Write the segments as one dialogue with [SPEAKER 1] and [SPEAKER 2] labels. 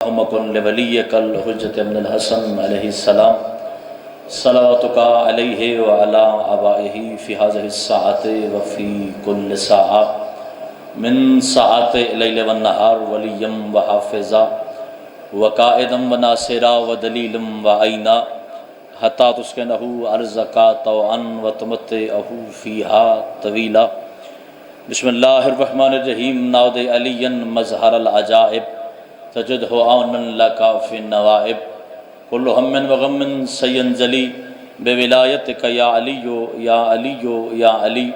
[SPEAKER 1] اللهم كن لوليك الحجة ابن الحسن عليه السلام صلواتك عليه وعلى آبائه في هذه الساعة وفي كل ساعة من ساعات الليل والنهار وليا وحافظا وقائدا وناصرا ودليلا وعينا حتى تسكنه أرزقا طوعا وتمتعه فيها طويلا. بسم الله الرحمن الرحيم. نعود عليا مظهر العجائب تجده عونا لك في النوائب. كل هم وغم سينزلي بولايتك يا علي يا علي يا علي.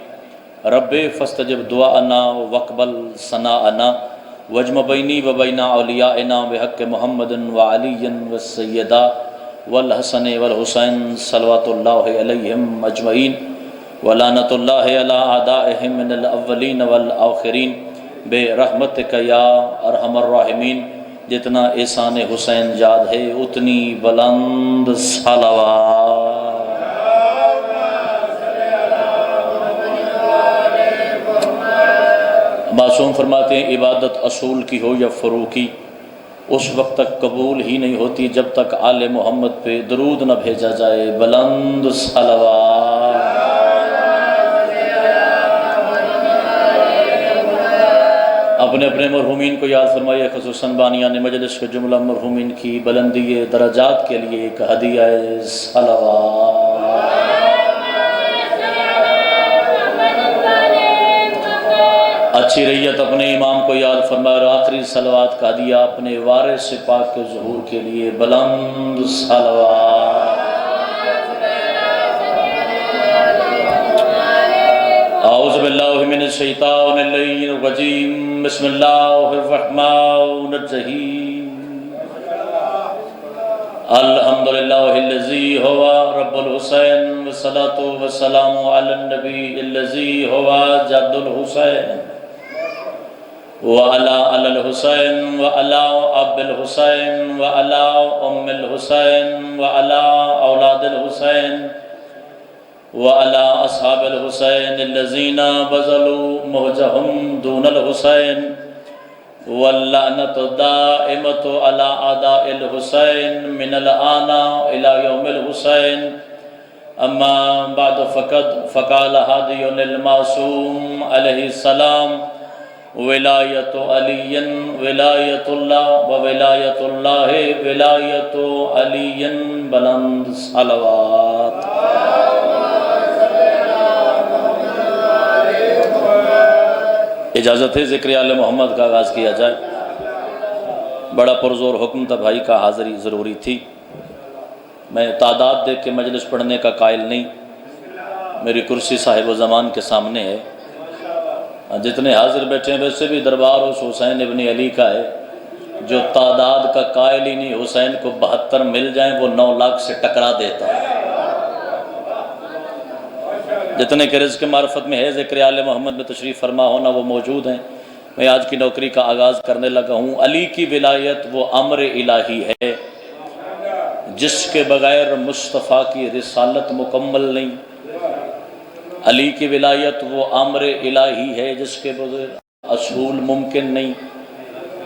[SPEAKER 1] رب فاستجب دعاءنا واقبل ثناءنا واجمع بيني وبين أوليائنا بحق محمد وعلي والسيدة والحسن والحسين صلوات الله عليهم أجمعين ولعنة الله على أعدائهم من الأولين والآخرين برحمتك يا أرحم الراحمين. جتنا احسان حسین یاد ہے اتنی بلند صلوات. معصوم فرماتے ہیں عبادت اصول کی ہو یا فروقی اس وقت تک قبول ہی نہیں ہوتی جب تک آل محمد پہ درود نہ بھیجا جائے. بلند صلوات. اپنے اپنے مرحومین کو یاد فرمائیے، خصوصاً بانیان مجلس کے جملہ مرحومین کی بلندی درجات کے لیے ایک ہدیہ صلوات. اچھی ریت اپنے امام کو یاد فرمائے اور آخری صلوات کا ہدیہ اپنے وارث پاک کے ظہور کے لیے. بلند صلوات. اعوذ باللہ من الشیطان الرجیم. بسم اللہ الرحمن الرحیم. الحمدللہ الذی هو رب الحسین والصلاة والسلام علی النبی الذی هو جد الحسین وعلى آل الحسین وعلى اب الحسین وعلى ام الحسین وعلى اولاد الحسین وعلى أصحاب الحسين الذين بذلوا مهجهم دون الحسين واللعنة الدائمة على أعداء الحسين من الآن إلى يوم الحسين. أما بعد فقال هادي المعصوم عليه السلام ولاية علي ولاية الله وولاية الله ولاية علي. بلند صلوات. اجازت ہے ذکر آل محمد کا آغاز کیا جائے. بڑا پرزور حکم تھا بھائی کا حاضری ضروری تھی. میں تعداد دیکھ کے مجلس پڑھنے کا قائل نہیں. میری کرسی صاحب و زمان کے سامنے ہے. جتنے حاضر بیٹھے ہیں ویسے بھی دربار اس حسین ابن علی کا ہے. جو تعداد کا قائل ہی نہیں حسین کو 72 مل جائیں وہ 9 لاکھ سے ٹکرا دیتا ہے. جتنے کے رزق معرفت میں ہے ذکر آل محمد میں تشریف فرما ہونا وہ موجود ہیں. میں آج کی نوکری کا آغاز کرنے لگا ہوں. علی کی ولایت وہ امر الہی ہے جس کے بغیر مصطفیٰ کی رسالت مکمل نہیں. علی کی ولایت وہ امر الہی ہے جس کے بغیر اصول ممکن نہیں.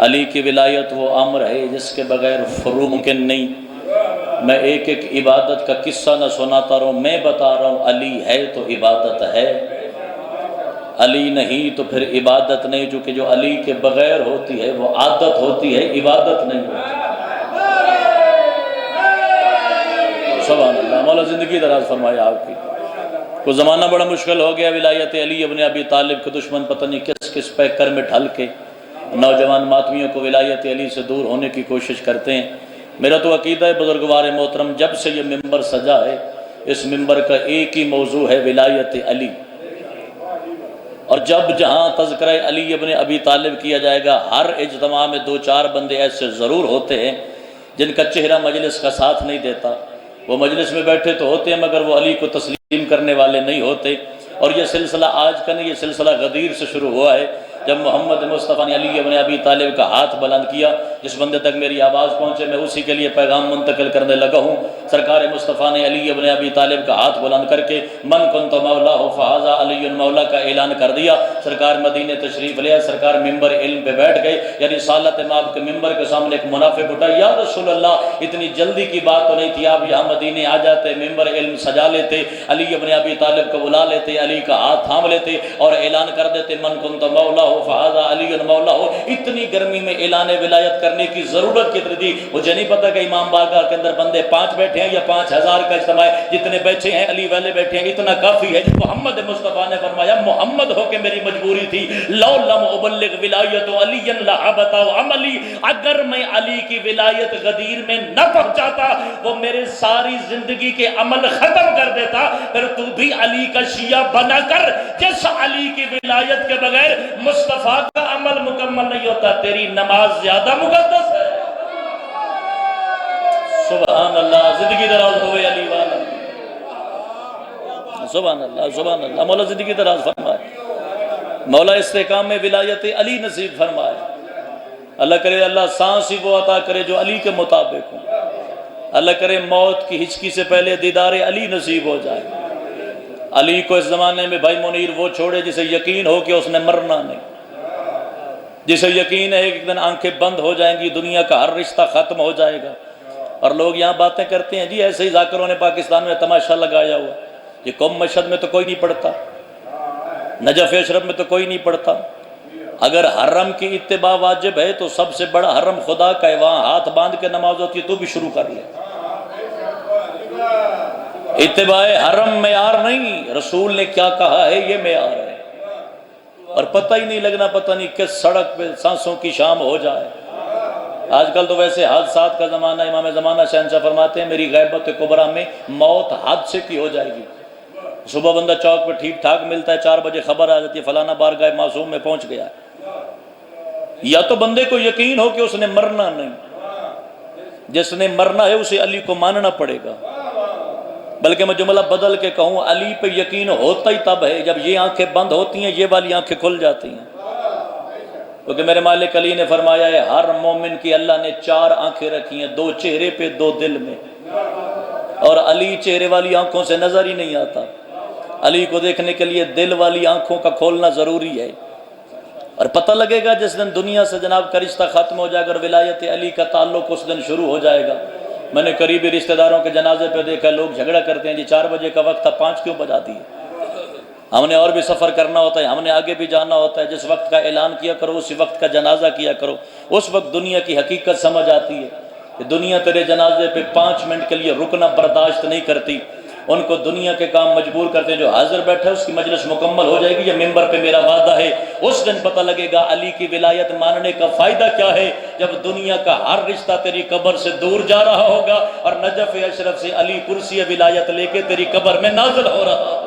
[SPEAKER 1] علی کی ولایت وہ امر ہے جس کے بغیر فروع ممکن نہیں. میں ایک ایک عبادت کا قصہ نہ سناتا رہوں، میں بتا رہا ہوں علی ہے تو عبادت ہے، علی نہیں تو پھر عبادت نہیں. چونکہ جو علی کے بغیر ہوتی ہے وہ عادت ہوتی ہے، عبادت نہیں ہوتی. سبحان اللہ. مولا زندگی دراز فرمائے آپ کی. کوئی زمانہ بڑا مشکل ہو گیا. ولایت علی ابن ابی طالب کے دشمن پتہ نہیں کس کس پیکر میں ڈھل کے نوجوان ماتمیوں کو ولایت علی سے دور ہونے کی کوشش کرتے ہیں. میرا تو عقیدہ ہے بزرگوار محترم جب سے یہ ممبر سجا ہے اس ممبر کا ایک ہی موضوع ہے ولایت علی. اور جب جہاں تذکرہ علی ابن ابی طالب کیا جائے گا ہر اجتماع میں 2-4 بندے ایسے ضرور ہوتے ہیں جن کا چہرہ مجلس کا ساتھ نہیں دیتا. وہ مجلس میں بیٹھے تو ہوتے ہیں مگر وہ علی کو تسلیم کرنے والے نہیں ہوتے. اور یہ سلسلہ آج کا نہیں، یہ سلسلہ غدیر سے شروع ہوا ہے. جب محمد مصطفیٰ نے علی ابن ابی طالب کا ہاتھ بلند کیا، جس بندے تک میری آواز پہنچے میں اسی کے لیے پیغام منتقل کرنے لگا ہوں۔ سرکار مصطفیٰ نے علی ابن ابی طالب کا ہاتھ بلند کر کے من کنت مولا فہذا علی مولا کا اعلان کر دیا۔ سرکار مدینے تشریف لے، سرکار ممبر علم پہ بیٹھ گئے، یعنی رسالت مآب کے ممبر کے سامنے ایک منافق اٹھا، یا رسول اللہ اتنی جلدی کی بات تو نہیں تھی، آپ یہاں مدینے آ جاتے، ممبر علم سجا لیتے، علی ابن ابی طالب کو بلا لیتے، علی کا ہاتھ تھام لیتے اور اعلان کر دیتے من کنت مولا فہذا علی مولا ہو۔ اتنی گرمی میں اعلان ولایت کرنے کی ضرورت کتنی تھی؟ مجھے نہیں پتا کہ امام بارگاہ کے اندر بندے 5 بیٹھے ہیں یا 5000 کا اجتماع ہے، جتنے بیٹھے ہیں علی والے بیٹھے ہیں اتنا کافی ہے۔ محمد مصطفیٰ نے فرمایا محمد ہو کہ میری مجبوری تھی، لو لم ابلغ ولایت علی لحبط عملی، اگر میں علی کی ولایت غدیر میں نہ پہنچاتا وہ میرے ساری زندگی کے عمل ختم کر دیتا۔ پھر تو بھی علی کا شیعہ بنا کر، جس علی کی ولایت کے بغیر مصطفیٰ کا عمل مکمل نہیں ہوتا، تیری نماز زیادہ مقدس ہے۔ سبحان اللہ، زندگی دراز ہوئے علی والا، سبحان اللہ سبحان اللہ۔ مولا زندگی دراز فرمائے، مولا استحکام میں ولایت علی نصیب فرمائے۔ اللہ کرے اللہ سانس ہی وہ عطا کرے جو علی کے مطابق ہوں۔ اللہ کرے موت کی ہچکی سے پہلے دیدار علی نصیب ہو جائے۔ علی کو اس زمانے میں بھائی منیر وہ چھوڑے جسے یقین ہو کہ اس نے مرنا نہیں، جسے یقین ہے کہ ایک دن آنکھیں بند ہو جائیں گی، دنیا کا ہر رشتہ ختم ہو جائے گا۔ اور لوگ یہاں باتیں کرتے ہیں جی ایسے ہی ذاکروں نے پاکستان میں تماشا لگایا ہوا، یہ قوم مشہد میں تو کوئی نہیں پڑھتا، نجف اشرف میں تو کوئی نہیں پڑھتا۔ اگر حرم کی اتباع واجب ہے تو سب سے بڑا حرم خدا کا ہے، وہاں ہاتھ باندھ کے نماز ہوتی ہے، تو بھی شروع کر لے۔ اتباع حرم معیار نہیں، رسول نے کیا کہا ہے یہ معیار ہے۔ اور پتہ ہی نہیں لگنا، پتہ نہیں کس سڑک پہ سانسوں کی شام ہو جائے۔ آج کل تو ویسے حادثات کا زمانہ، امام زمانہ شہنشاہ فرماتے ہیں میری غیبت کبریٰ میں موت حادثے کی ہو جائے گی۔ صبح بندہ چوک پہ ٹھیک ٹھاک ملتا ہے، 4 بجے خبر آ جاتی ہے فلانا بارگاہ معصوم میں پہنچ گیا ہے۔ یا تو بندے کو یقین ہو کہ اس نے مرنا نہیں، جس نے مرنا ہے اسے علی کو ماننا پڑے گا۔ بلکہ میں جملہ بدل کے کہوں علی پہ یقین ہوتا ہی تب ہے جب یہ آنکھیں بند ہوتی ہیں، یہ والی آنکھیں کھل جاتی ہیں۔ کیونکہ میرے مالک علی نے فرمایا ہے ہر مومن کی اللہ نے 4 آنکھیں رکھی ہیں، 2 چہرے پہ 2 دل میں، اور علی چہرے والی آنکھوں سے نظر ہی نہیں آتا۔ علی کو دیکھنے کے لیے دل والی آنکھوں کا کھولنا ضروری ہے۔ اور پتہ لگے گا جس دن دنیا سے جناب کا رشتہ ختم ہو جائے گا اور ولایت علی کا تعلق اس دن شروع ہو جائے گا۔ میں نے قریبی رشتہ داروں کے جنازے پہ دیکھا لوگ جھگڑا کرتے ہیں جی 4 بجے کا وقت تھا 5 کیوں بجا دی؟ ہم نے اور بھی سفر کرنا ہوتا ہے، ہم نے آگے بھی جانا ہوتا ہے، جس وقت کا اعلان کیا کرو اسی وقت کا جنازہ کیا کرو۔ اس وقت دنیا کی حقیقت سمجھ آتی ہے کہ دنیا تیرے جنازے پہ 5 منٹ کے لیے رکنا برداشت نہیں کرتی۔ ان کو دنیا کے کام مجبور کرتے ہیں، جو حاضر بیٹھا ہے اس کی مجلس مکمل ہو جائے گی، یہ ممبر پہ میرا وعدہ ہے۔ اس دن پتہ لگے گا علی کی ولایت ماننے کا فائدہ کیا ہے، جب دنیا کا ہر رشتہ تیری قبر سے دور جا رہا ہوگا اور نجف اشرف سے علی کرسی ولایت لے کے تیری قبر میں نازل ہو رہا ہے۔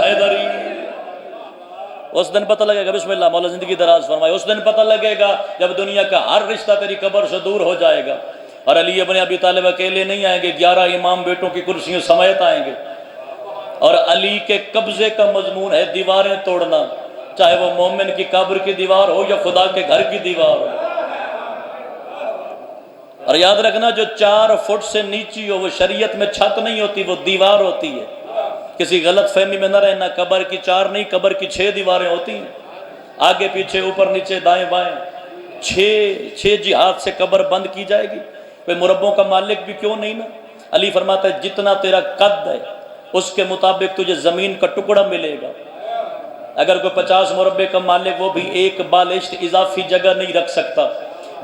[SPEAKER 1] حیدری، اس دن پتہ لگے گا، بسم اللہ مولا زندگی دراز فرمائے، اس دن پتہ لگے گا جب دنیا کا ہر رشتہ تیری قبر سے دور ہو جائے گا۔ اور علی ابن ابی طالب اکیلے نہیں آئیں گے، 11 امام بیٹوں کی کرسیوں سمیت آئیں گے۔ اور علی کے قبضے کا مضمون ہے دیواریں توڑنا، چاہے وہ مومن کی قبر کی دیوار ہو یا خدا کے گھر کی دیوار ہو۔ اور یاد رکھنا جو 4 فٹ سے نیچی ہو وہ شریعت میں چھت نہیں ہوتی، وہ دیوار ہوتی ہے۔ کسی غلط فہمی میں نہ رہنا، قبر کی 4 نہیں، قبر کی 6 دیواریں ہوتی ہیں، آگے پیچھے اوپر نیچے دائیں بائیں، 6 جہات سے قبر بند کی جائے گی۔ کوئی مربوں کا مالک بھی کیوں نہیں نا؟ علی فرماتا ہے جتنا تیرا قد ہے اس کے مطابق تجھے زمین کا ٹکڑا ملے گا۔ اگر کوئی 50 مربے کا مالک وہ بھی ایک بالشت اضافی جگہ نہیں رکھ سکتا،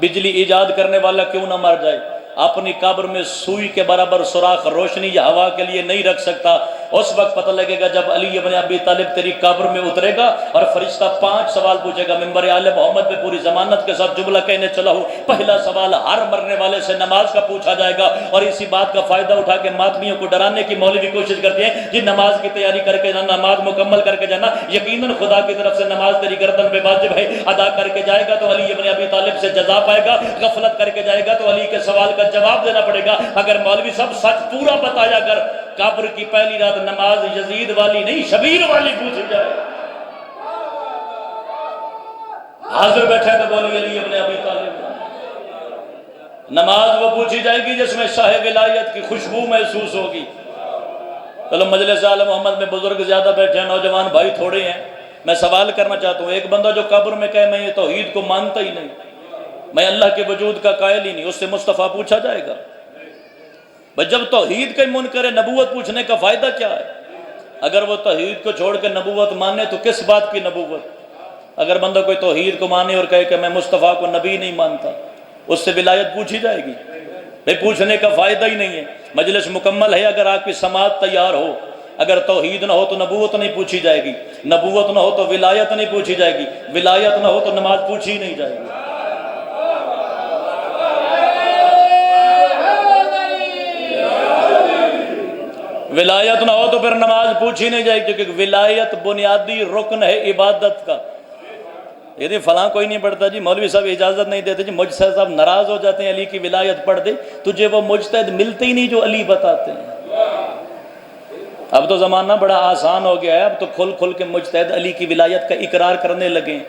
[SPEAKER 1] بجلی ایجاد کرنے والا کیوں نہ مر جائے، اپنی قبر میں سوئی کے برابر سوراخ روشنی یا ہوا کے لیے نہیں رکھ سکتا، اس وقت پتہ لگے گا جب علی ابن ابی طالب تیری قبر میں اترے گا اور فرشتہ 5 سوال پوچھے گا، ممبر آل محمد پہ پوری ضمانت کے ساتھ جملہ کہنے چلا ہوں، پہلا سوال ہر مرنے والے سے نماز کا پوچھا جائے گا۔ اور اسی بات کا فائدہ اٹھا کے ماتمیوں کو ڈرانے کی مولوی کوشش کرتے ہیں جی نماز کی تیاری کر کے جانا، نماز مکمل کر کے جانا، یقیناً خدا کی طرف سے نماز تیری گردن پہ واجب ہے، ادا کر کے جائے گا تو علی ابن ابی طالب سے جزا پائے گا، غفلت کر کے جائے گا تو علی کے سوال کا جواب دینا پڑے گا۔ اگر مولوی صاحب سچ پورا بتایا کر قبر کی پہلی رات نماز یزید والی نہیں شبیر والی پوچھی جائے. حاضر بیٹھے تو بولی علی ابن ابی طالب. نماز وہ پوچھی جائے گی جس میں شاہ ولایت کی خوشبو محسوس ہوگی. چلو مجلس آل محمد میں بزرگ زیادہ بیٹھے ہیں، نوجوان بھائی تھوڑے ہیں. میں سوال کرنا چاہتا ہوں، ایک بندہ جو قبر میں کہے میں یہ توحید کو مانتا ہی نہیں، میں اللہ کے وجود کا قائل ہی نہیں، اس سے مصطفیٰ پوچھا جائے گا؟ بس جب توحید کا منکر نبوت پوچھنے کا فائدہ کیا ہے؟ اگر وہ توحید کو چھوڑ کے نبوت مانے تو کس بات کی نبوت؟ اگر بندہ کوئی توحید کو مانے اور کہے کہ میں مصطفیٰ کو نبی نہیں مانتا، اس سے ولایت پوچھی جائے گی؟ بھئی پوچھنے کا فائدہ ہی نہیں ہے. مجلس مکمل ہے اگر آپ کی سماعت تیار ہو. اگر توحید نہ ہو تو نبوت نہیں پوچھی جائے گی، نبوت نہ ہو تو ولایت نہیں پوچھی جائے گی، ولایت نہ ہو تو نماز پوچھی نہیں جائے گی. ولایت نہ ہو تو پھر نماز پوچھی نہیں جائے گی، کیونکہ ولایت بنیادی رکن ہے عبادت کا. یہ فلاں کوئی نہیں پڑھتا جی، مولوی صاحب اجازت نہیں دیتے جی، مجتہد صاحب ناراض ہو جاتے ہیں علی کی ولایت پڑھ دے. تجھے وہ مجتہد ملتے ہی نہیں جو علی بتاتے ہیں. اب تو زمانہ بڑا آسان ہو گیا ہے، اب تو کھل کھل کے مجتہد علی کی ولایت کا اقرار کرنے لگے ہیں.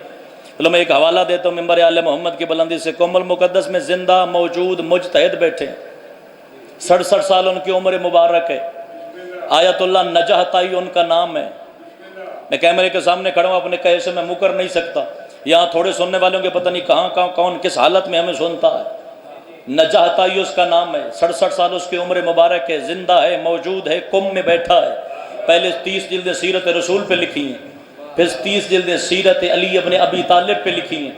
[SPEAKER 1] چلو میں ایک حوالہ دیتا ہوں منبر آل محمد کی بلندی سے. کم المقدس میں زندہ موجود مجتہد بیٹھے ہیں، 67 سال ان کی عمر مبارک ہے. آیت اللہ نجاح تائی ان کا نام ہے. میں کیمرے کے سامنے کھڑا ہوں، اپنے کہے سے میں مکر نہیں سکتا. یہاں تھوڑے سننے والوں کے پتہ نہیں کہاں کون کس حالت میں ہمیں سنتا ہے. نجاح تائی اس کا نام ہے، 67 سال اس کی عمر مبارک ہے، زندہ ہے، موجود ہے، قم میں بیٹھا ہے. پہلے 30 جلدیں سیرت رسول پہ لکھی ہیں، پھر 30 جلدیں سیرت علی ابن ابی طالب پہ لکھی ہیں.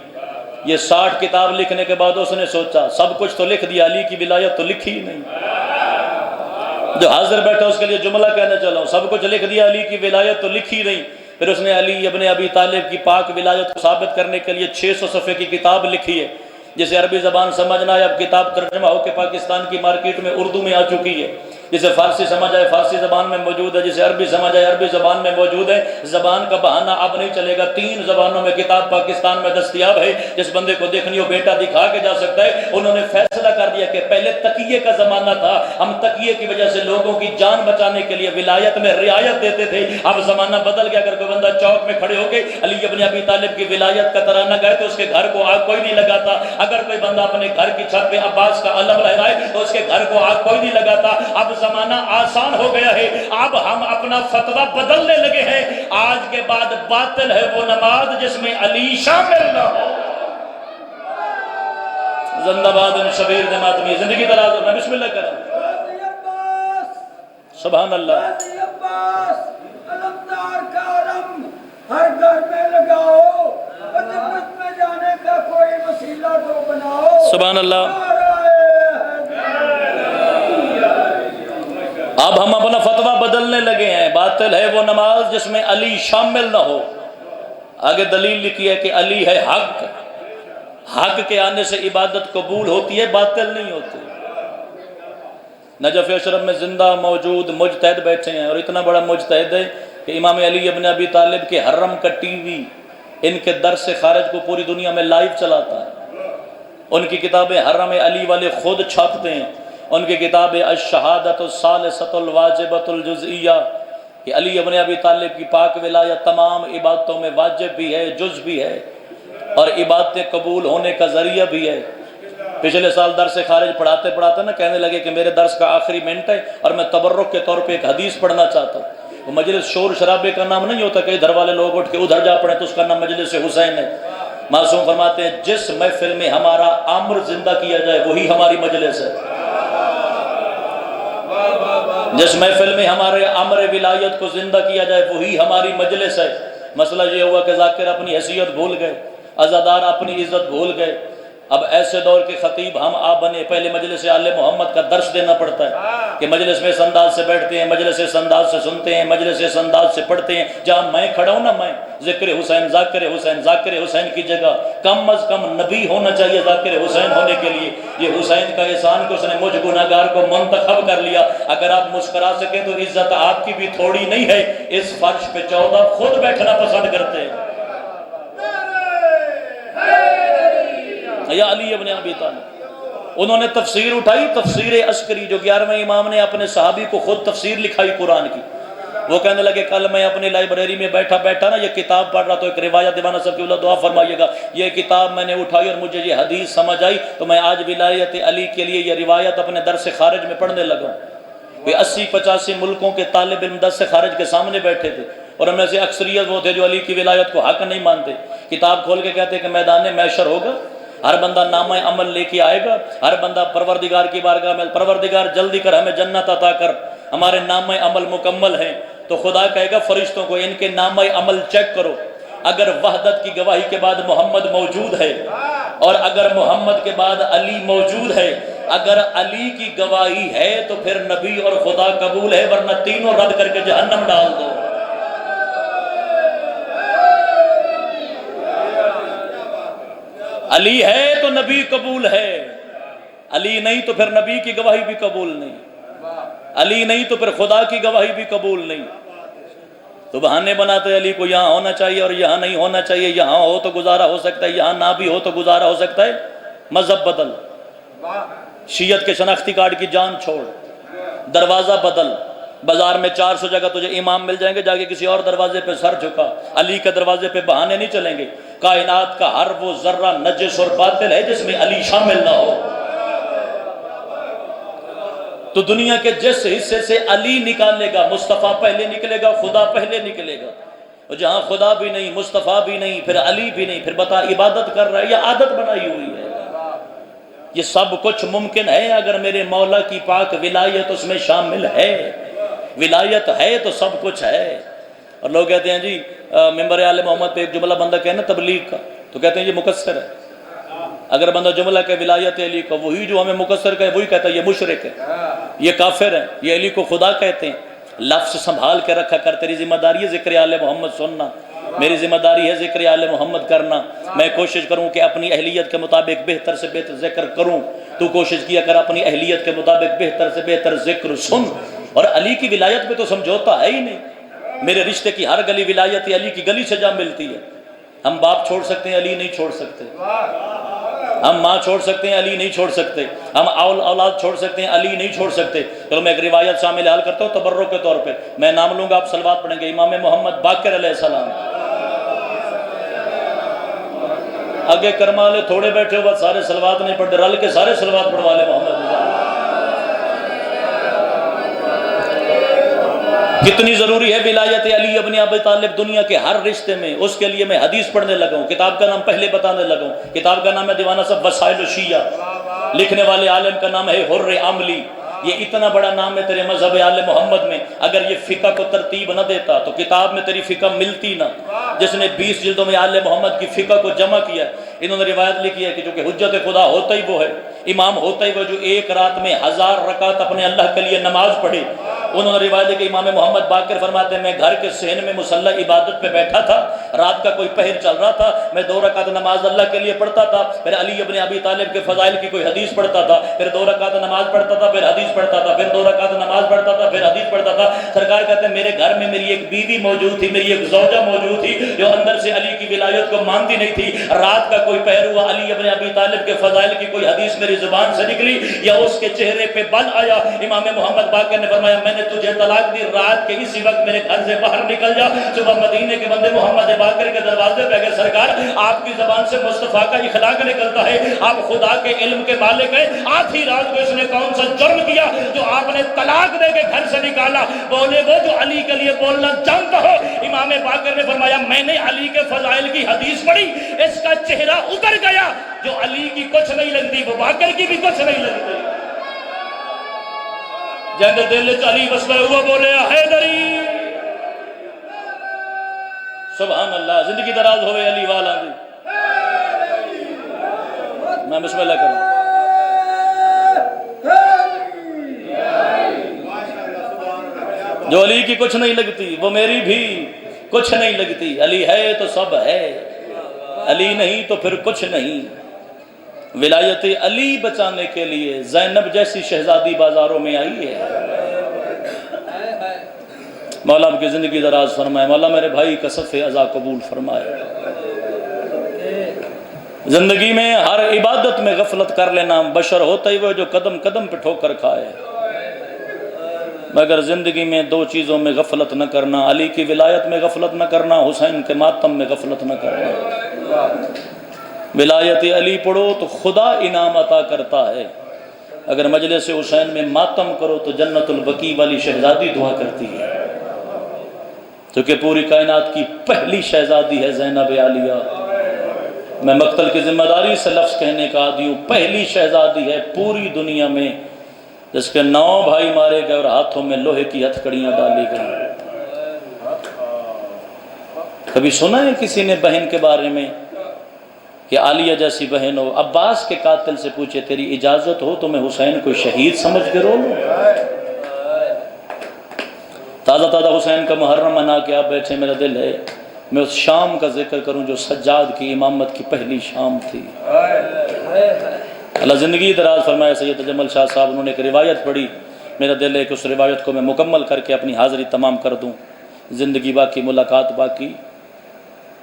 [SPEAKER 1] یہ 60 کتاب لکھنے کے بعد اس نے سوچا سب کچھ تو لکھ دیا، علی کی ولایت تو لکھی ہی نہیں. جو حاضر بیٹھا اس کے لیے جملہ کہنے چلا ہوں، سب کچھ لکھ دیا، علی کی ولایت تو لکھی نہیں. پھر اس نے علی ابن ابی طالب کی پاک ولایت کو ثابت کرنے کے لیے 600 صفحے کی کتاب لکھی ہے، جسے عربی زبان سمجھنا ہے. اب کتاب ترجمہ ہو کے پاکستان کی مارکیٹ میں اردو میں آ چکی ہے. جسے فارسی سمجھ آئے فارسی زبان میں موجود ہے، جسے عربی سمجھ آئے عربی زبان میں موجود ہے. زبان کا بہانہ اب نہیں چلے گا، 3 زبانوں میں کتاب پاکستان میں دستیاب ہے. جس بندے کو دیکھنی ہو بیٹا دکھا کے جا سکتا ہے. انہوں نے فیصلہ کر دیا کہ پہلے تقیے کا زمانہ تھا، ہم تقیے کی وجہ سے لوگوں کی جان بچانے کے لیے ولایت میں رعایت دیتے تھے. اب زمانہ بدل گیا. اگر کوئی بندہ چوک میں کھڑے ہو کے علی ابن ابی طالب کی ولایت کا ترانہ گائے تو اس کے گھر کو آگ کوئی نہیں لگاتا. اگر کوئی بندہ اپنے گھر کی چھت پہ عباس کا علم لہرائے تو اس کے گھر کو آگ کوئی نہیں لگاتا. اب زمانہ آسان ہو گیا ہے، اب ہم اپنا فتویٰ بدلنے لگے ہیں. آج کے بعد باطل ہے وہ نماز جس میں علی شامل نہ ہو. زندہ باد شبیر نماتمی زندگی دراز ہو. میں بسم اللہ کروں. سبحان اللہ.
[SPEAKER 2] علمدار کا علم ہر گھر میں لگاؤ، جنت میں جانے کا کوئی وسیلہ تو بناؤ.
[SPEAKER 1] سبحان اللہ. اب ہم اپنا فتویٰ بدلنے لگے ہیں. باطل ہے وہ نماز جس میں علی شامل نہ ہو. آگے دلیل لکھی ہے کہ علی ہے حق، حق کے آنے سے عبادت قبول ہوتی ہے، باطل نہیں ہوتی. نجف اشرف میں زندہ موجود مجتہد بیٹھے ہیں، اور اتنا بڑا مجتہد ہے کہ امام علی ابن ابی طالب کے حرم کا ٹی وی ان کے درس سے خارج کو پوری دنیا میں لائیو چلاتا ہے. ان کی کتابیں حرم علی والے خود چھاپتے ہیں. ان کی کتاب الشہادۃ الثالثۃ الواجبۃ الجزئیہ کہ علی ابن ابی طالب کی پاک ولایت تمام عبادتوں میں واجب بھی ہے، جز بھی ہے، اور عبادتیں قبول ہونے کا ذریعہ بھی ہے. پچھلے سال درس خارج پڑھاتے نا کہنے لگے کہ میرے درس کا آخری منٹ ہے اور میں تبرک کے طور پہ ایک حدیث پڑھنا چاہتا ہوں. وہ مجلس شور شرابے کا نام نہیں ہوتا کہ ادھر والے لوگ اٹھ کے ادھر جا پڑھیں تو اس کا نام مجلس حسین ہے. معصوم فرماتے ہیں جس محفل میں ہمارا امر زندہ کیا جائے وہی ہماری مجلس ہے. جس محفل میں ہمارے امر ولایت کو زندہ کیا جائے وہی ہماری مجلس ہے. مسئلہ یہ ہوا کہ ذاکر اپنی حیثیت بھول گئے، عزادار اپنی عزت بھول گئے. اب ایسے دور کے خطیب ہم آپ بنے. پہلے مجلس آل محمد کا درس دینا پڑتا ہے کہ مجلس میں اس انداز سے بیٹھتے ہیں، مجلس اس انداز سے سنتے ہیں، مجلس اس انداز سے پڑھتے ہیں. جہاں میں کھڑا ہوں نا، میں ذکر حسین ذاکر حسین ذاکر حسین کی جگہ کم از کم نبی ہونا چاہیے ذاکر حسین ہونے کے لیے. یہ حسین کا احسان کہ اس نے مجھ گناہگار کو منتخب کر لیا. اگر آپ مسکرا سکیں تو عزت آپ کی بھی تھوڑی نہیں ہے. اس فرش پہ 14 خود بیٹھنا پسند کرتے ہیں. یا علی ابن ابی طالب. انہوں نے تفسیر اٹھائی، تفسیر عسکری، جو 11ویں امام نے اپنے صحابی کو خود تفسیر لکھائی قرآن کی. وہ کہنے لگے کل میں اپنی لائبریری میں بیٹھا نا یہ کتاب پڑھ رہا تو ایک روایت دیوانہ صاحب کی اللہ دعا فرمائیے گا، یہ کتاب میں نے اٹھائی اور مجھے یہ حدیث سمجھ آئی تو میں آج ولایت علی کے لیے یہ روایت اپنے درس خارج میں پڑھنے لگا. وہ 80-85 ملکوں کے طالب علم درس خارج کے سامنے بیٹھے تھے اور ہم میں سے اکثریت وہ تھے جو علی کی ولایت کو حق نہیں مانتے. کتاب کھول کے کہتے کہ میدان محشر ہوگا، ہر بندہ نامہ عمل لے کے آئے گا، ہر بندہ پروردگار کی بارگاہ میں پروردگار جلدی کر ہمیں جنت عطا کر، ہمارے نامہ عمل مکمل ہیں. تو خدا کہے گا فرشتوں کو ان کے نامہ عمل چیک کرو، اگر وحدت کی گواہی کے بعد محمد موجود ہے اور اگر محمد کے بعد علی موجود ہے، اگر علی کی گواہی ہے تو پھر نبی اور خدا قبول ہے، ورنہ تینوں رد کر کے جہنم ڈال دو. علی ہے تو نبی قبول ہے، علی نہیں تو پھر نبی کی گواہی بھی قبول نہیں، علی نہیں تو پھر خدا کی گواہی بھی قبول نہیں. تو بہانے بناتے علی کو یہاں ہونا چاہیے اور یہاں نہیں ہونا چاہیے، یہاں ہو تو گزارا ہو سکتا ہے، یہاں نہ بھی ہو تو گزارا ہو سکتا ہے. مذہب بدل، شیعت کے شناختی کارڈ کی جان چھوڑ، دروازہ بدل. بازار میں 400 جگہ تجھے امام مل جائیں گے، جا کے کسی اور دروازے پہ سر جھکا. علی کے دروازے پہ بہانے نہیں چلیں گے. کائنات کا ہر وہ ذرہ نجس اور باطل ہے جس میں علی شامل نہ ہو. تو دنیا کے جس حصے سے علی نکالے گا، مصطفیٰ پہلے نکلے گا، خدا پہلے نکلے گا. اور جہاں خدا بھی نہیں، مصطفیٰ بھی نہیں، پھر علی بھی نہیں، پھر بتا عبادت کر رہا ہے یا عادت بنائی ہوئی ہے. یہ سب کچھ ممکن ہے اگر میرے مولا کی پاک ولایت اس میں شامل ہے. ولایت ہے تو سب کچھ ہے. اور لوگ کہتے ہیں جی ممبر آل محمد پہ ایک جملہ بندہ کہنا تبلیغ کا تو کہتے ہیں یہ مقصر ہے. اگر بندہ جملہ کہ ولایت علی کا، وہی جو ہمیں مقصر کہے وہی کہتا ہے یہ مشرک ہے، یہ کافر ہے، یہ علی کو خدا کہتے ہیں. لفظ سنبھال کے رکھا کر، تیری ذمہ داری ہے ذکر آل محمد سننا، میری ذمہ داری ہے ذکر آل محمد کرنا. میں کوشش کروں کہ اپنی اہلیت کے مطابق بہتر سے بہتر ذکر کروں، تو کوشش کیا کر اپنی اہلیت کے مطابق بہتر سے بہتر ذکر سن. اور علی کی ولایت پہ تو سمجھوتا ہے ہی نہیں. میرے رشتے کی ہر گلی ولایت علی کی گلی سے جا ملتی ہے. ہم باپ چھوڑ سکتے ہیں، علی نہیں چھوڑ سکتے. ہم ماں چھوڑ سکتے ہیں، علی نہیں چھوڑ سکتے. ہم اولاد چھوڑ سکتے ہیں، علی نہیں چھوڑ سکتے. چلو میں ایک روایت شامل حال کرتا ہوں تبرک کے طور پہ. میں نام لوں گا، آپ صلوات پڑھیں گے. امام محمد باقر علیہ السلام. آگے کرما لے تھوڑے بیٹھے ہو، بس سارے صلوات نہیں پڑھتے، رل کے سارے صلوات پڑھوا لے محمد. کتنی ضروری ہے ولایت علی ابن ابی طالب دنیا کے ہر رشتے میں. اس کے لیے میں حدیث پڑھنے لگا ہوں. کتاب کا نام پہلے بتانے لگا ہوں. کتاب کا نام ہے دیوانہ صاحب وسائل الشیعہ. لکھنے والے عالم کا نام ہے حر عاملی. یہ اتنا بڑا نام ہے تیرے مذہب آل محمد میں. اگر یہ فقہ کو ترتیب نہ دیتا تو کتاب میں تیری فقہ ملتی نہ. جس نے 20 جلدوں میں آل محمد کی فقہ کو جمع کیا، انہوں نے روایت لکھی ہے کہ جو کہ حجت خدا ہوتا ہی وہ ہے، امام ہوتا ہی وہ جو ایک رات میں 1000 رکعت اپنے اللہ کے لیے نماز پڑھے. انہوں نے روایت ہے کہ امام محمد باقر فرماتے ہیں میں گھر کے صحن میں مصلی عبادت پہ بیٹھا تھا، رات کا کوئی پہر چل رہا تھا، میں 2 رکعت نماز اللہ کے لیے پڑھتا تھا، پھر علی ابن ابی طالب کے فضائل کی کوئی حدیث پڑھتا تھا، پھر 2 رکعت نماز پڑھتا تھا، پھر حدیث پڑھتا تھا، پھر 2 رکعت نماز پڑھتا تھا، پھر حدیث پڑھتا تھا. سرکار کہتے ہیں میرے گھر میں میری ایک بیوی موجود تھی، میری ایک زوجہ موجود تھی جو اندر سے علی کی ولایت کو مانتی نہیں تھی. رات کا کوئی پہر ہوا، علی ابن ابی طالب کے فضائل کی کوئی حدیث میری زبان سے نکلی یا اس کے چہرے پہ بل آیا. امام محمد باقر نے فرمایا میں نے تجھے طلاق دی، رات کے اسی وقت میرے گھر سے باہر نکل جا. صبح مدینے کے بندے محمد باقر کے دروازے پہ گئے، سرکار آپ کی زبان سے مصطفیٰ کا اخلاق نکلتا ہے، آپ خدا کے علم کے مالک ہیں. آدھی رات کو اس نے کون سا جرم کیا جو آپ نے طلاق دے کے گھر سے نکالا؟ بولے وہ جو علی کے لیے بولنا جانتا ہو. امام باقر نے فرمایا میں نے علی کے فضائل کی حدیث پڑھی، اس کا چہرہ اتر گیا. جو علی کی کچھ نہیں لگتی وہ باقر کی بھی کچھ نہیں لگتی. جنگ دل چلی بسمہ ہوا بولے حیدری. سبحان اللہ. زندگی دراز ہوئے علی والا دی. میں بسم اللہ کروں. جو علی کی کچھ نہیں لگتی وہ میری بھی کچھ نہیں لگتی. علی ہے تو سب ہے، علی نہیں تو پھر کچھ نہیں. ولایت علی بچانے کے لیے زینب جیسی شہزادی بازاروں میں آئی ہے. مولا آپ کی زندگی دراز فرمائے، مولا میرے بھائی کا صف عزا قبول فرمائے. زندگی میں ہر عبادت میں غفلت کر لینا، بشر ہوتا ہی وہ جو قدم قدم پہ ٹھوکر کھائے، مگر زندگی میں دو چیزوں میں غفلت نہ کرنا، علی کی ولایت میں غفلت نہ کرنا، حسین کے ماتم میں غفلت نہ کرنا۔ ولایت علی پڑھو تو خدا انعام عطا کرتا ہے، اگر مجلس حسین میں ماتم کرو تو جنت البقیع والی شہزادی دعا کرتی ہے، کیونکہ پوری کائنات کی پہلی شہزادی ہے زینب عالیہ۔ میں مقتل کی ذمہ داری سے لفظ کہنے کا عادی ہوں، پہلی شہزادی ہے پوری دنیا میں جس کے 9 بھائی مارے گئے اور ہاتھوں میں لوہے کی ہتھکڑیاں ڈالی گئی۔ کبھی سنا ہے کسی نے بہن کے بارے میں کہ عالیہ جیسی بہن ہو؟ عباس کے قاتل سے پوچھے تیری اجازت ہو تو میں حسین کو شہید سمجھ کے رو لوں؟ تازہ تازہ حسین کا محرم منا کے آپ بیٹھے، میرا دل ہے میں اس شام کا ذکر کروں جو سجاد کی امامت کی پہلی شام تھی۔ اللہ زندگی دراز فرمائے سید جمل شاہ صاحب، انہوں نے ایک روایت پڑھی، میرا دل ہے کہ اس روایت کو میں مکمل کر کے اپنی حاضری تمام کر دوں، زندگی باقی ملاقات باقی۔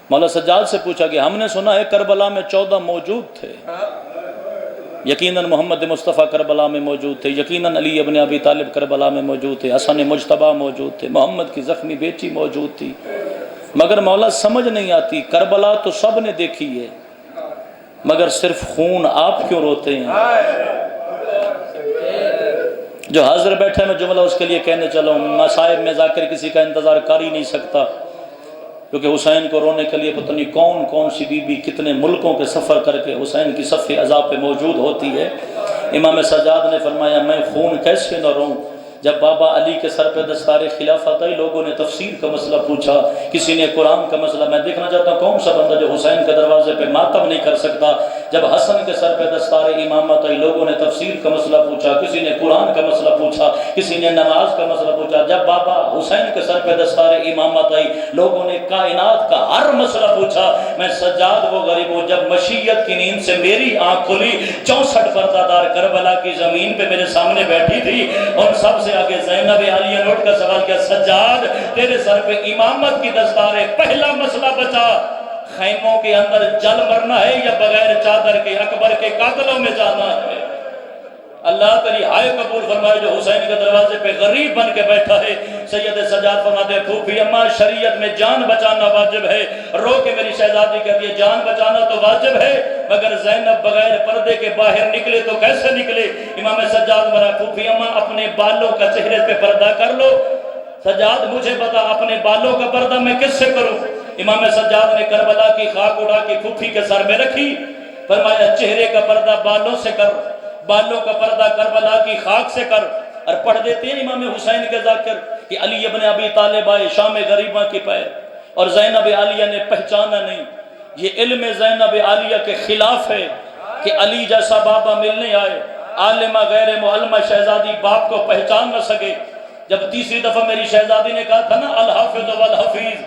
[SPEAKER 1] مولا سجاد سے پوچھا کہ ہم نے سنا ہے کربلا میں 14 موجود تھے، یقیناً محمد مصطفیٰ کربلا میں موجود تھے، یقیناً علی ابن ابی طالب کربلا میں موجود تھے، حسن مجتبیٰ موجود تھے، محمد کی زخمی بیٹی موجود تھی، مگر مولا سمجھ نہیں آتی، کربلا تو سب نے دیکھی ہے مگر صرف خون آپ کیوں روتے ہیں؟ جو حاضر بیٹھے میں جملہ اس کے لیے کہنے چلا ہوں، مصائب میں ذاکر کسی کا انتظار کر ہی نہیں سکتا، کیونکہ حسین کو رونے کے لیے پتہ نہیں کون کون سی بی بی کتنے ملکوں کے سفر کر کے حسین کی صف عذاب پہ موجود ہوتی ہے۔ امام سجاد نے فرمایا میں خون کیسے نہ روں؟ جب بابا علی کے سر پہ دستار خلافت آئی، لوگوں نے تفسیر کا مسئلہ پوچھا، کسی نے قرآن کا مسئلہ، میں دیکھنا چاہتا ہوں کون سا بندہ جو حسین کے دروازے پہ ماتم نہیں کر سکتا۔ جب حسن کے سر پہ دستار امامت آئی، لوگوں نے تفسیر کا مسئلہ پوچھا، کسی نے قرآن کا مسئلہ پوچھا، کسی نے نماز کا مسئلہ پوچھا۔ جب بابا حسین کے سر پہ دستار امامت آئی، لوگوں نے کائنات کا ہر مسئلہ پوچھا۔ میں سجاد وہ غریب ہوں، جب مشیت کی نیند سے میری آنکھ کھلی، 64 پردہ دار کربلا کی زمین پہ میرے سامنے بیٹھی تھی، ان سب سے آگے زینب عالیہ نے اٹھ کر سوال کیا، سجاد تیرے سر پہ امامت کی دستار ہے، پہلا مسئلہ بچا، خیموں کے اندر جل مرنا ہے یا بغیر چادر کے اکبر کے قاتلوں میں جانا ہے؟ اللہ تیری ہائے قبول فرمائے جو حسین کے دروازے پہ غریب بن کے بیٹھا ہے۔ سید سجاد فرماتے ہیں پھوپھی اماں شریعت میں جان بچانا واجب ہے، رو کے میری شہزادی کہتی ہے جان بچانا تو واجب ہے مگر زینب بغیر پردے کے باہر نکلے تو کیسے نکلے؟ امام سجاد مرا پھوپھی اماں اپنے بالوں کا چہرے پہ پردہ کر لو۔ سجاد مجھے بتا اپنے بالوں کا پردہ میں کس سے کروں؟ امام سجاد نے کربلا کی خاک اڑا کے پھوپھی کے سر میں رکھی، فرمایا چہرے کا پردہ بالوں سے کر، بالوں کا پردہ کربلا کی خاک سے کر۔ اور پڑھ دیتے ہیں امام حسین کے ذاکر کہ علی ابن ابی طالب آئے شام غریباں کی پیر، اور زینب عالیہ نے پہچانا نہیں۔ یہ علم زینب عالیہ کے خلاف ہے کہ علی جیسا بابا ملنے آئے، عالمہ غیر معلمہ شہزادی باپ کو پہچان نہ سکے۔ جب تیسری دفعہ میری شہزادی نے کہا تھا نا الحافظ والحفیظ،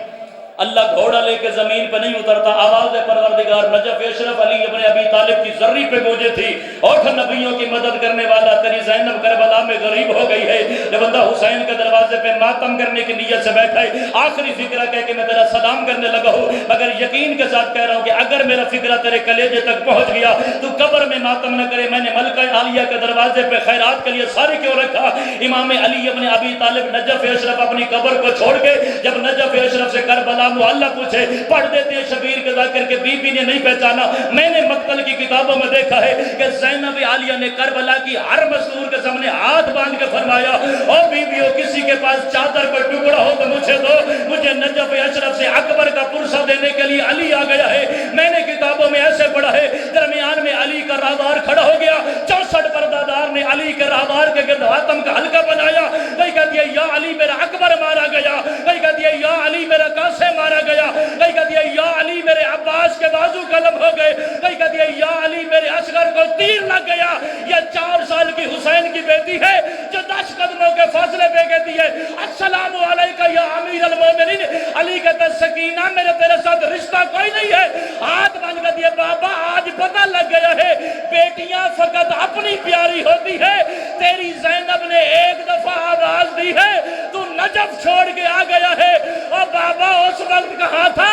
[SPEAKER 1] اللہ گھوڑا لے کے زمین پہ نہیں اترتا، آواز پروردگار نجف اشرف علی ابن ابی طالب کی ذری پہ گونجے تھی، اٹھ نبیوں کی مدد کرنے والا، تیری زینب کربلا میں غریب ہو گئی ہے۔ جب بندہ حسین کے دروازے پہ ماتم کرنے کی نیت سے بیٹھا ہے، آخری فکرہ کہہ کہ میں تیرا سلام کرنے لگا ہوں، مگر یقین کے ساتھ کہہ رہا ہوں کہ اگر میرا فکرہ تیرے کلیجے تک پہنچ گیا تو قبر میں ماتم نہ کرے۔ میں نے ملکہ عالیہ کے دروازے پہ خیرات کے لیے ساری کیوں رکھا؟ امام علی ابن ابی طالب نجف اشرف اپنی قبر کو چھوڑ کے جب نجف اشرف سے کربلا معلّہ پوچھے، پڑھ دیتے ہیں شبیر کے ذاکر کے بی بی نے نہیں پہچانا۔ میں نے مقتل کی کتابوں میں دیکھا ہے کہ زینب عالیہ نے کربلا کی ہر مستور کے سامنے ہاتھ باندھ کے فرمایا اور بیویوں کسی کے پاس چادر کا ٹکڑا ہو تو مجھے دو، مجھے نجف اشرف سے اکبر کا پرسہ دینے کے لیے علی آ گیا ہے۔ میں نے کتابوں میں ایسے پڑھا ہے درمیان میں علی کا راہدار کھڑا ہو گیا، 64 پردہ دار نے علی کے راہدار کے گرد حاتم کا حلقہ بنایا، کہیں کہتی ہے یا علی میرا اکبر مارا گیا، کہیں کہتی ہے یا علی میرا قاسم مارا گیا، کہیں کہتی ہے یا علی میرے عباس کے بازو قلم ہو گئے، کہیں کہتی ہے یا علی میرے اصغر کو تیر لگ گیا۔ یہ 4 سال کی حسین کی بیٹی ہے جو 10 قدموں کے فاصلے پہ کہتی ہے السلام علیکہ یا امیر المومنین۔ علی کہتا ہے سکینہ میرے تیرے ساتھ رشتہ کوئی نہیں ہے۔ ہاتھ بند کر دیے بابا آج پتہ لگ گیا ہے بیٹیاں فقط اپنی پیاری ہوتی ہے، تیری زینب نے ایک دفعہ آواز دی ہے تو نجف چھوڑ کے آ گیا ہے۔ اور بابا اس وقت کہاں تھا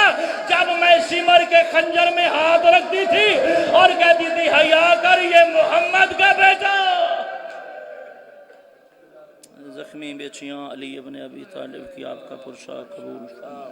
[SPEAKER 1] جب میں سمر کے خنجر میں ہاتھ رکھتی تھی اور کہتی تھی حیا کر یہ محمد کا بیٹا. زخمی بیچیاں علی ابن ابی طالب کی آپ کا پرشا قبول فرمائے.